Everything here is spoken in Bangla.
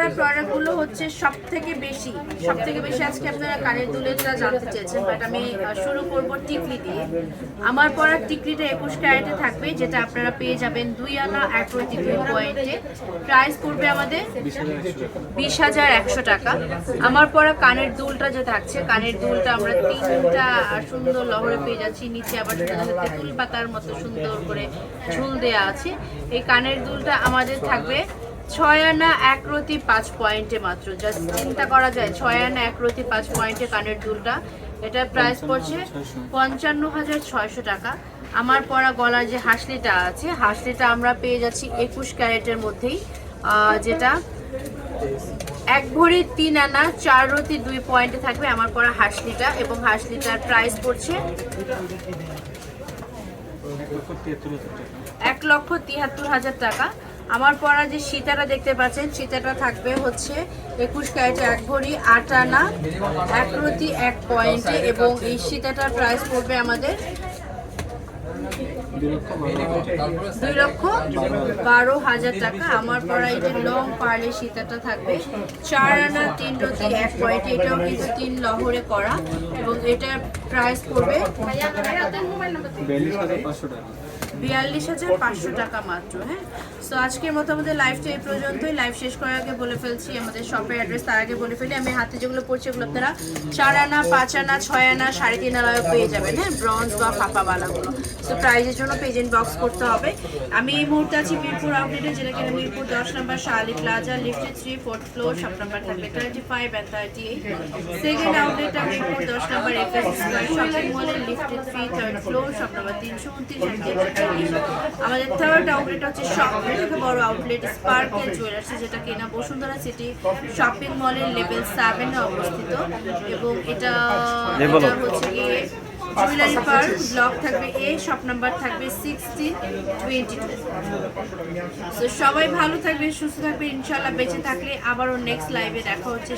পরা প্রোডাক্টগুলো হচ্ছে সবথেকে বেশি আজকে আপনারা কানের দুলেরটা জানতে চেয়েছেন, বাট আমি শুরু করব টিকলি দিয়ে। আমার পরা টিকলিটা 21 ক্যারেটে থাকবে, যেটা আপনারা পেয়ে যাবেন 2 আনা 1 পয়েন্টে। প্রাইস পড়বে আমাদের 20,100 টাকা। আমার পরা কানের দুলটা যে থাকছে, কানের দুলটা আমরা 3টা সুন্দর লহরে পেয়ে যাচ্ছি, নিচে আবার তেঁতুল পাতার মতো সুন্দর করে ঝুল দেয়া আছে। এই কানের দুলটা আমাদের থাকবে 6 আনা 1 পয়েন্টে মাত্র। জাস্ট চিন্তা করা যায়, 6 আনা 1 পয়েন্টে কানের দুলটা। এটার প্রাইস পড়ছে 55,600 টাকা। আমার পরা গলার যে হাসলিটা আছে, হাসলিটা আমরা পেয়ে যাচ্ছি 21 ক্যারেটের মধ্যেই, যেটা 1 ভরি 3 আনা 4 পয়েন্টে থাকবে আমার পরা হাসলিটা। এবং হাসলিটার প্রাইস পড়ছে 1,73,000 টাকা। আমার পরা যে সীতাটা দেখতে পাচ্ছেন, সীতাটা থাকবে হচ্ছে 21 ক্যারেটে 1 ভরি 8 আনা 1 পয়েন্টে। এবং এই সীতাটার প্রাইস পড়বে আমাদের 2,12,000 টাকা। আমার পরা এই যে লং পার্লে সীতাটা থাকবে 4 আনা 1 পয়েন্টে, এটাও কিন্তু 3 লহরে করা। এবং এটার প্রাইস পড়বে 42,500 টাকা মাত্র। হ্যাঁ, সো আজকের মতো আমাদের লাইভটা এই পর্যন্তই। লাইভ শেষ করার আগে বলে ফেলছি আমাদের শপের অ্যাড্রেস, তার আগে বলে ফেলি। আমি হাতে যেগুলো পড়ছি এগুলো আপনারা 4 আনা 5 আনা 6 আনা 3.5 আনায়ও পেয়ে যাবেন। হ্যাঁ, ব্রঞ্জ বা ফাঁপাওয়ালাগুলো। সো প্রাইজের জন্য পেজ ইনবক্স করতে হবে। আমি এই মুহূর্তে আছি মিরপুর আউটলেটে, যেটা কিনা মিরপুর 10 নম্বর শালি প্লাজা, লিফটে 3, 4th ফ্লোর, শপ নাম্বার থাকবে 25 and 38। সেকেন্ড আউটলেটটা মিরপুর 10 নম্বর এফএস স্কয়ার শপিং মলের লিফটে 3, 3rd floor, shop number 329 and 340। আমাদের থার্ড আউটলেট হচ্ছে সবথেকে বড় আউটলেট স্পার্কেল জুয়েলার্স, যেটা কিনা বসুন্ধরা সিটি শপিং মলের লেভেল 7 এ অবস্থিত। এবং এটা হচ্ছে গিয়ে জুয়েলারি পার ব্লক থাকবে এ, শপ নাম্বার থাকবে 1622। সো সবাই ভালো থাকবে, সুস্থ থাকবে ইনশাআল্লাহ। বেঁচে থাকলে আবারও নেক্সট লাইভে দেখা হচ্ছে।